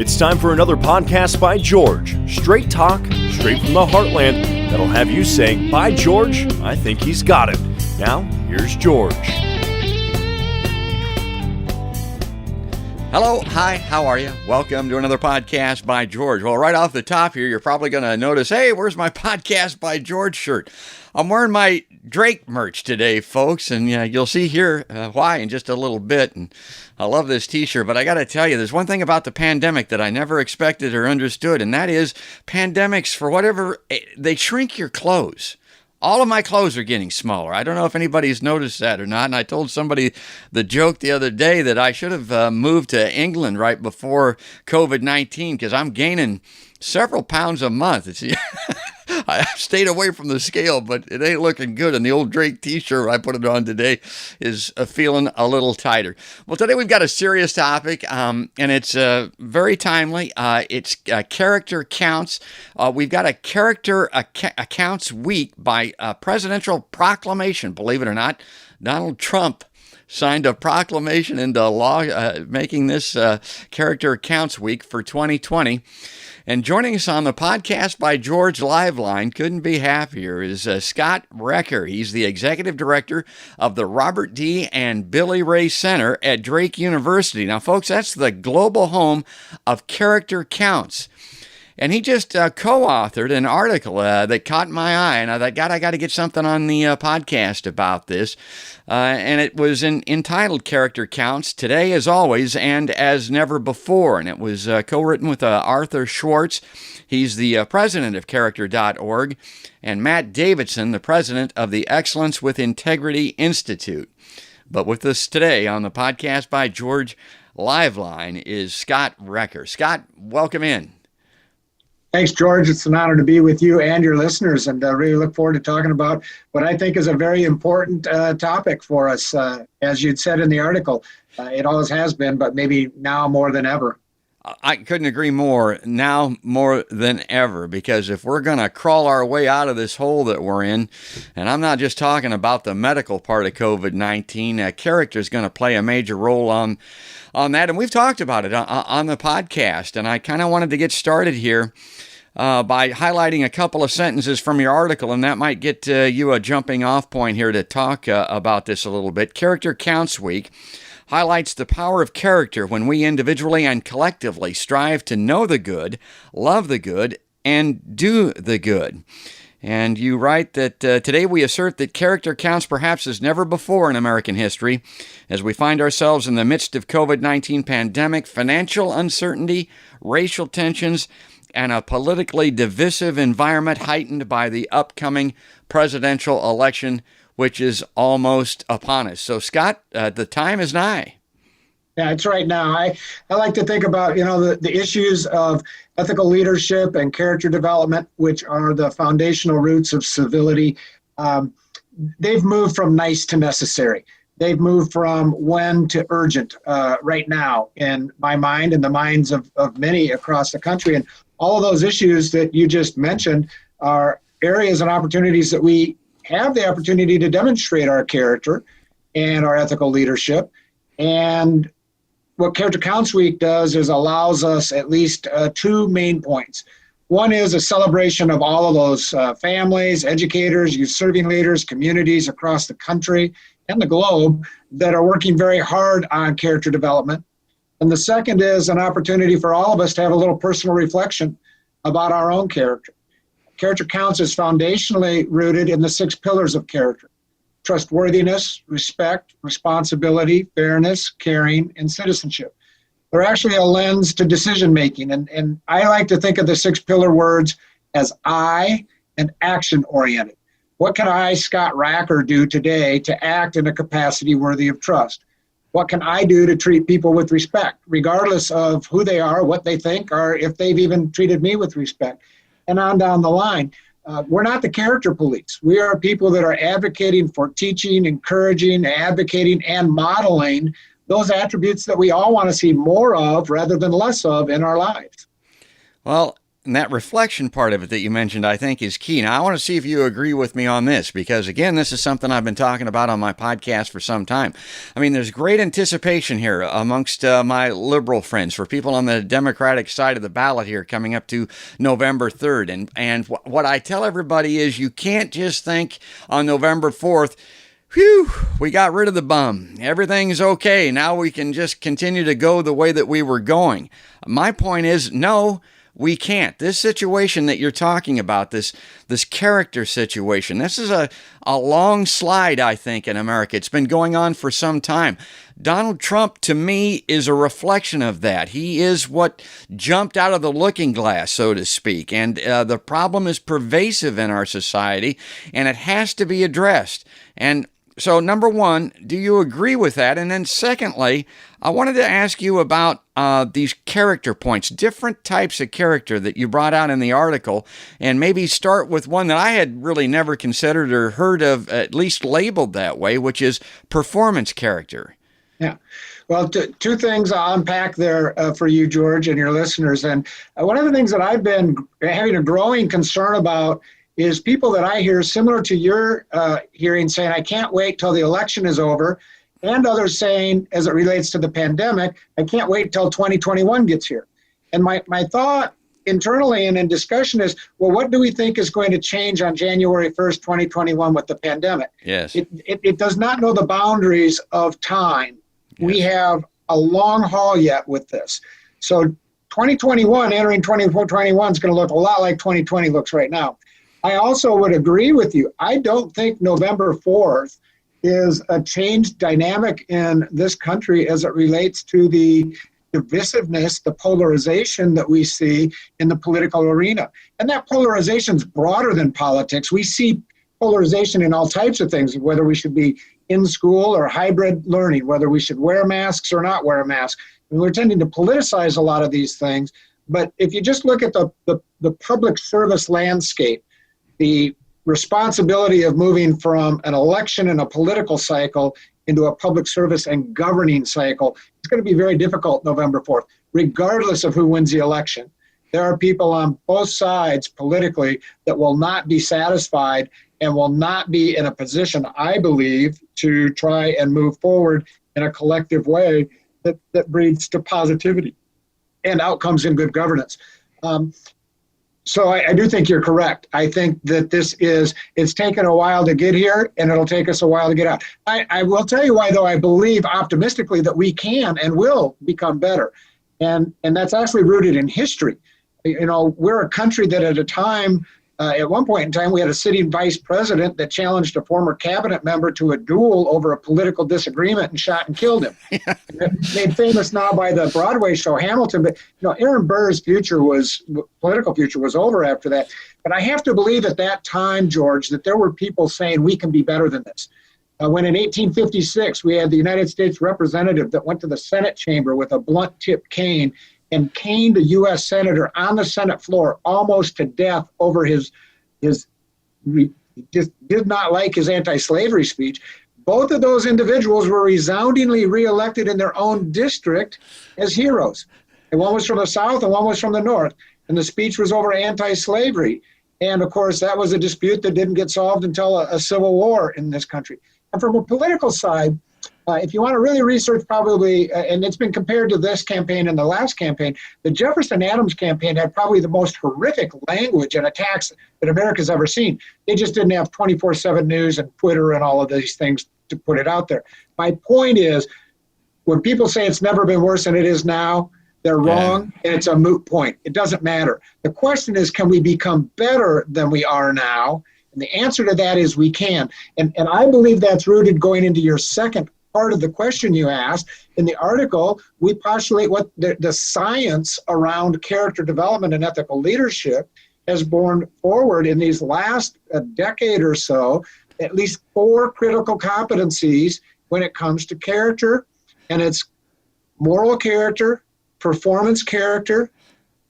It's time for another podcast by George. Straight talk, straight from the heartland, that'll have you saying, "By George, I think he's got it." Now, here's George. Hello, hi, how are you? Welcome to another podcast by George. Well, right off the top here, you're probably going to notice, hey, where's my podcast by George shirt? I'm wearing my Drake merch today, folks, and you'll see here why in just a little bit. And I love this t-shirt, but I got to tell you, there's one thing about the pandemic that I never expected or understood, and that is pandemics, for whatever, they shrink your clothes. All of my clothes are getting smaller. I don't know if anybody's noticed that or not. And I told somebody the joke the other day that I should have moved to England right before COVID-19 because I'm gaining several pounds a month. I stayed away from the scale, but it ain't looking good. And the old Drake t-shirt I put it on today is feeling a little tighter. Well, today we've got a serious topic, and it's very timely. It's character counts. We've got a character accounts week by presidential proclamation. Believe it or not, Donald Trump signed a proclamation into law making this character accounts week for 2020. And joining us on the podcast by George Live Line, couldn't be happier, is Scott Raecker. He's the executive director of the Robert D. and Billy Ray Center at Drake University. Now, folks, that's the global home of character counts. And he just co-authored an article that caught my eye, and I thought, God, I got to get something on the podcast about this. And it was entitled Character Counts, Today as Always and as Never Before. And it was co-written with Arthur Schwartz. He's the president of Character.org, and Matt Davidson, the president of the Excellence with Integrity Institute. But with us today on the podcast by George Live Line is Scott Raecker. Scott, welcome in. Thanks, George. It's an honor to be with you and your listeners, and really look forward to talking about what I think is a very important topic for us. As you'd said in the article, it always has been, but maybe now more than ever. I couldn't agree more, now more than ever, because if we're going to crawl our way out of this hole that we're in, and I'm not just talking about the medical part of COVID-19, character is going to play a major role on that, and we've talked about it on the podcast, and I kind of wanted to get started here by highlighting a couple of sentences from your article, and that might get you a jumping off point here to talk about this a little bit. Character Counts Week highlights the power of character when we individually and collectively strive to know the good, love the good, and do the good. And you write that today we assert that character counts perhaps as never before in American history as we find ourselves in the midst of COVID-19 pandemic, financial uncertainty, racial tensions, and a politically divisive environment heightened by the upcoming presidential election, which is almost upon us. So, Scott, the time is nigh. Yeah, it's right now. I like to think about, the issues of ethical leadership and character development, which are the foundational roots of civility. They've moved from nice to necessary. They've moved from when to urgent right now in my mind and the minds of many across the country. And all of those issues that you just mentioned are areas and opportunities that we have the opportunity to demonstrate our character and our ethical leadership. And what Character Counts Week does is allows us at least two main points. One is a celebration of all of those families, educators, youth serving leaders, communities across the country and the globe that are working very hard on character development. And the second is an opportunity for all of us to have a little personal reflection about our own character. Character Counts is foundationally rooted in the 6 pillars of character: trustworthiness, respect, responsibility, fairness, caring, and citizenship. They're actually a lens to decision-making. And I like to think of the 6 pillar words as I and action-oriented. What can I, Scott Raecker, do today to act in a capacity worthy of trust? What can I do to treat people with respect, regardless of who they are, what they think, or if they've even treated me with respect? And on down the line. We're not the character police. We are people that are advocating for teaching, encouraging, advocating, and modeling those attributes that we all want to see more of rather than less of in our lives. Well, And that reflection part of it that you mentioned, I think, is key. Now, I want to see if you agree with me on this, because, again, this is something I've been talking about on my podcast for some time. I mean, there's great anticipation here amongst my liberal friends for people on the Democratic side of the ballot here coming up to November 3rd. And what I tell everybody is you can't just think on November 4th, whew, we got rid of the bum. Everything's okay. Now we can just continue to go the way that we were going. My point is, no, we can't. This situation that you're talking about, this character situation, this is a long slide, I think, in America. It's been going on for some time. Donald Trump, to me, is a reflection of that. He is what jumped out of the looking glass, so to speak. And the problem is pervasive in our society, and it has to be addressed. And so, number one, do you agree with that? And then secondly, I wanted to ask you about these character points, different types of character that you brought out in the article, and maybe start with one that I had really never considered or heard of, at least labeled that way, which is performance character. Yeah. Well, two things I'll unpack there for you, George, and your listeners. And one of the things that I've been having a growing concern about is people that I hear similar to your hearing saying, I can't wait till the election is over, and others saying, as it relates to the pandemic, I can't wait till 2021 gets here. And my thought internally and in discussion is, well, what do we think is going to change on January 1st, 2021 with the pandemic? Yes. It does not know the boundaries of time. Yes. We have a long haul yet with this. So 2021, entering 2021 is going to look a lot like 2020 looks right now. I also would agree with you. I don't think November 4th is a changed dynamic in this country as it relates to the divisiveness, the polarization that we see in the political arena. And that polarization is broader than politics. We see polarization in all types of things, whether we should be in school or hybrid learning, whether we should wear masks or not wear masks. And we're tending to politicize a lot of these things. But if you just look at the public service landscape, the responsibility of moving from an election and a political cycle into a public service and governing cycle, it's going to be very difficult November 4th, regardless of who wins the election. There are people on both sides politically that will not be satisfied and will not be in a position, I believe, to try and move forward in a collective way that breeds to positivity and outcomes in good governance. So I do think you're correct. I think that it's taken a while to get here, and it'll take us a while to get out. I will tell you why, though, I believe optimistically that we can and will become better. And that's actually rooted in history. You know, we're a country that at a time, at one point in time, we had a sitting vice president that challenged a former cabinet member to a duel over a political disagreement and shot and killed him. Made famous now by the Broadway show Hamilton. But, you know, Aaron Burr's political future was over after that. But I have to believe at that time, George, that there were people saying we can be better than this. When in 1856, we had the United States representative that went to the Senate chamber with a blunt-tipped cane and caned a U.S. senator on the Senate floor almost to death over he just did not like his anti-slavery speech. Both of those individuals were resoundingly reelected in their own district as heroes. And one was from the South and one was from the North. And the speech was over anti-slavery. And of course, that was a dispute that didn't get solved until a civil war in this country. And from a political side, if you want to really research probably, and it's been compared to this campaign and the last campaign, the Jefferson-Adams campaign had probably the most horrific language and attacks that America's ever seen. They just didn't have 24/7 news and Twitter and all of these things to put it out there. My point is, when people say it's never been worse than it is now, they're wrong, and it's a moot point. It doesn't matter. The question is, can we become better than we are now? And the answer to that is we can. And I believe that's rooted going into your second part of the question you asked. In the article, we postulate what the science around character development and ethical leadership has borne forward in these last decade or so, at least 4 critical competencies when it comes to character, and it's moral character, performance character,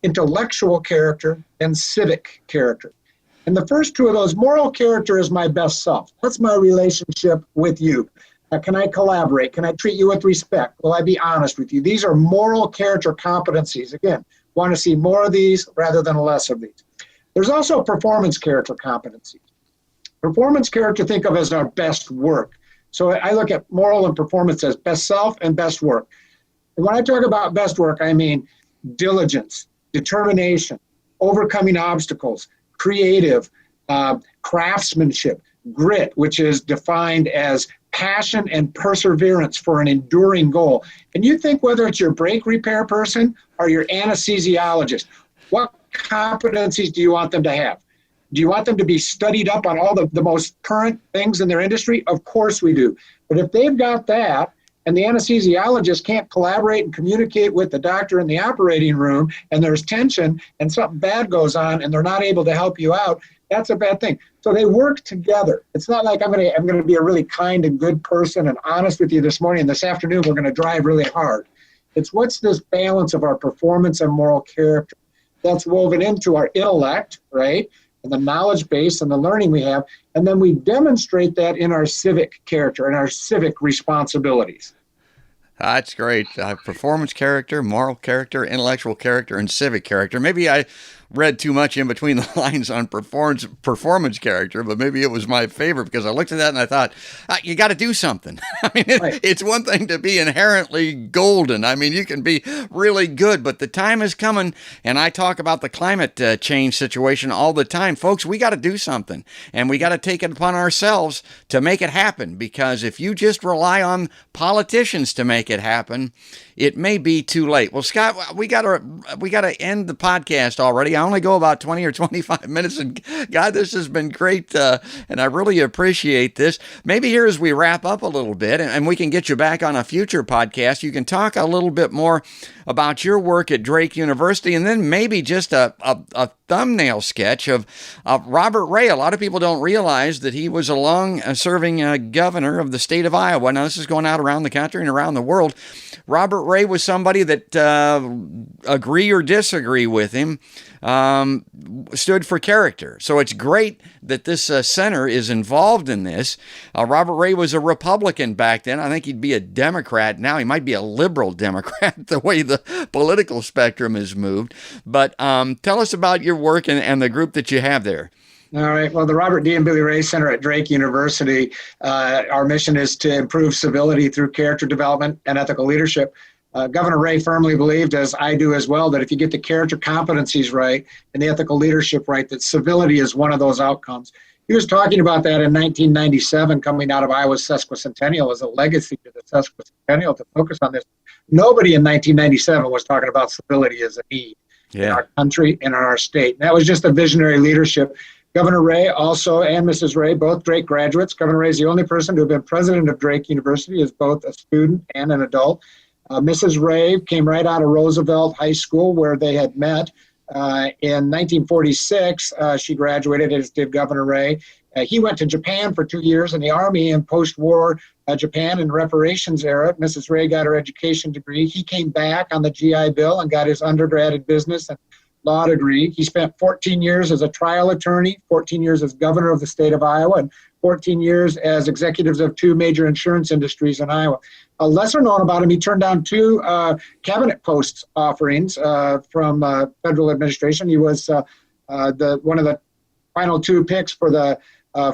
intellectual character, and civic character. And the first 2 of those, moral character is my best self. That's my relationship with you. Can I collaborate? Can I treat you with respect? Will I be honest with you? These are moral character competencies. Again, want to see more of these rather than less of these. There's also performance character competencies. Performance character, think of as our best work. So I look at moral and performance as best self and best work. And when I talk about best work, I mean diligence, determination, overcoming obstacles, creative, craftsmanship, grit, which is defined as passion and perseverance for an enduring goal. And you think whether it's your brake repair person or your anesthesiologist, what competencies do you want them to have? Do you want them to be studied up on all the most current things in their industry? Of course we do. But if they've got that, and the anesthesiologist can't collaborate and communicate with the doctor in the operating room, and there's tension and something bad goes on and they're not able to help you out, that's a bad thing. So they work together. It's not like I'm going to be a really kind and good person and honest with you this morning, and this afternoon we're going to drive really hard. It's what's this balance of our performance and moral character that's woven into our intellect, right? And the knowledge base and the learning we have, and then we demonstrate that in our civic character and our civic responsibilities. That's great. Performance character, moral character, intellectual character, and civic character. Maybe I read too much in between the lines on performance character, but maybe it was my favorite because I looked at that and I thought, you got to do something. I mean, it's one thing to be inherently golden. I mean, you can be really good, but the time is coming, and I talk about the climate change situation all the time. Folks, we got to do something, and we got to take it upon ourselves to make it happen, because if you just rely on politicians to make it happen, it may be too late. Well, Scott, we got to end the podcast already. I only go about 20 or 25 minutes, and God, this has been great, and I really appreciate this. Maybe here as we wrap up a little bit, and we can get you back on a future podcast, you can talk a little bit more about your work at Drake University, and then maybe just a thumbnail sketch of Robert Ray. A lot of people don't realize that he was a long-serving governor of the state of Iowa. Now, this is going out around the country and around the world. Robert Ray was somebody that, agree or disagree with him, stood for character. So it's great that this center is involved in this. Robert Ray was a Republican back then. I think he'd be a Democrat now. He might be a liberal Democrat, the way the political spectrum has moved. But tell us about your work and the group that you have there. All right. Well, the Robert D. and Billy Ray Center at Drake University, our mission is to improve civility through character development and ethical leadership. Governor Ray firmly believed, as I do as well, that if you get the character competencies right and the ethical leadership right, that civility is one of those outcomes. He was talking about that in 1997, coming out of Iowa's sesquicentennial as a legacy to the sesquicentennial to focus on this. Nobody in 1997 was talking about civility as a need in our country and in our state. And that was just a visionary leadership. Governor Ray also, and Mrs. Ray, both Drake graduates. Governor Ray is the only person to have been president of Drake University as both a student and an adult. Mrs. Ray came right out of Roosevelt High School, where they had met. In 1946, she graduated, as did Governor Ray. He went to Japan for 2 years in the Army in post-war Japan in reparations era. Mrs. Ray got her education degree. He came back on the GI Bill and got his undergrad in business and law degree. He spent 14 years as a trial attorney, 14 years as governor of the state of Iowa, and 14 years as executives of 2 major insurance industries in Iowa. Lesser known about him, he turned down 2 cabinet posts offerings from federal administration. He was one of the final 2 picks for the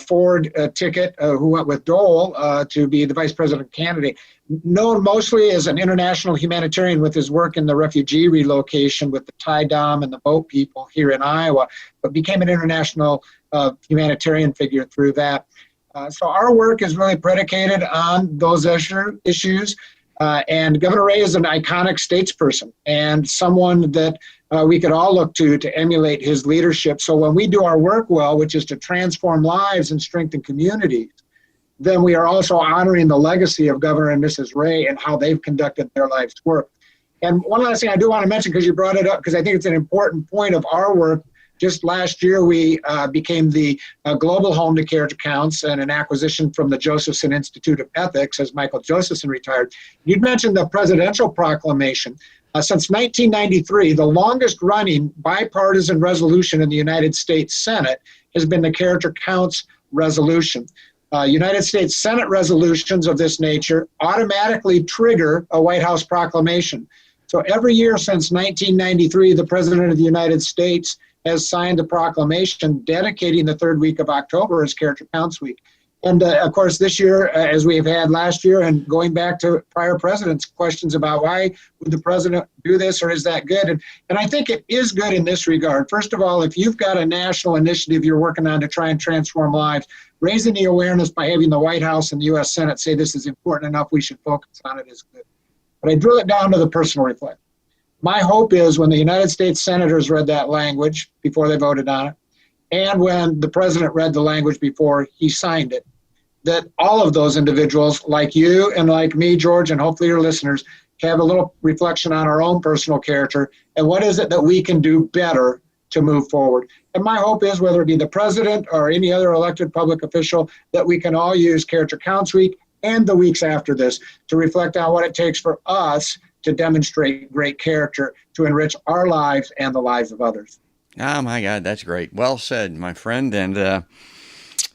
Ford ticket, who went with Dole to be the vice president candidate. Known mostly as an international humanitarian with his work in the refugee relocation with the Thai Dam and the boat people here in Iowa, but became an international humanitarian figure through that. So our work is really predicated on those issues. And Governor Ray is an iconic statesperson and someone that we could all look to emulate his leadership. So when we do our work well, which is to transform lives and strengthen communities, then we are also honoring the legacy of Governor and Mrs. Ray and how they've conducted their life's work. And one last thing I do want to mention, because you brought it up, because I think it's an important point of our work. Just last year, we became the global home to character counts and an acquisition from the Josephson Institute of Ethics as Michael Josephson retired. You'd mentioned the presidential proclamation. Since 1993, the longest running bipartisan resolution in the United States Senate has been the Character Counts resolution. United States Senate resolutions of this nature automatically trigger a White House proclamation. So every year since 1993, the President of the United States has signed a proclamation dedicating the third week of October as Character Counts Week. And of course, this year, as we have had last year, and going back to prior presidents, questions about why would the president do this, or is that good? And I think it is good in this regard. First of all, if you've got a national initiative you're working on to try and transform lives, raising the awareness by having the White House and the U.S. Senate say this is important enough, we should focus on it, is good. But I drill it down to the personal reflection. My hope is when the United States senators read that language before they voted on it, and when the president read the language before he signed it, that all of those individuals, like you and like me, George, and hopefully your listeners, have a little reflection on our own personal character and what is it that we can do better to move forward. And my hope is, whether it be the president or any other elected public official, that we can all use Character Counts Week and the weeks after this to reflect on what it takes for us to demonstrate great character to enrich our lives and the lives of others. Oh, my God, that's great. Well said, my friend. And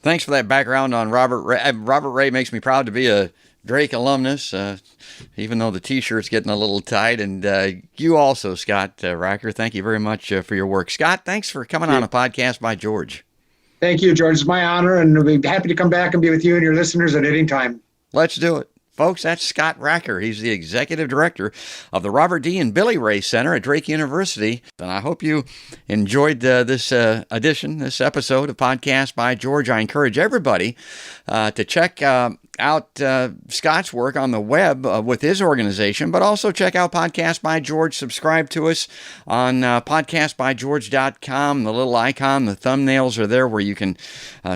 thanks for that background on Robert Ray. Robert Ray makes me proud to be a Drake alumnus, even though the T-shirt's getting a little tight. And you also, Scott Raecker, thank you very much for your work. Scott, thanks for coming on a podcast by George. Thank you, George. It's my honor, and I'll be happy to come back and be with you and your listeners at any time. Let's do it. Folks, that's Scott Raecker. He's the executive director of the Robert D. and Billy Ray Center at Drake University. And I hope you enjoyed this episode of Podcast by George. I encourage everybody to check out Scott's work on the web with his organization, but also check out Podcast by George. Subscribe to us on podcastbygeorge.com. The little icon, the thumbnails are there where you can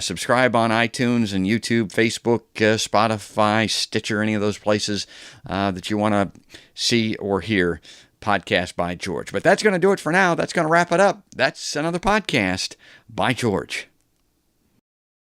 subscribe on iTunes and YouTube, Facebook, Spotify, Stitcher, any of those places that you want to see or hear Podcast by George. But that's going to do it for now. That's going to wrap it up. That's another podcast by George.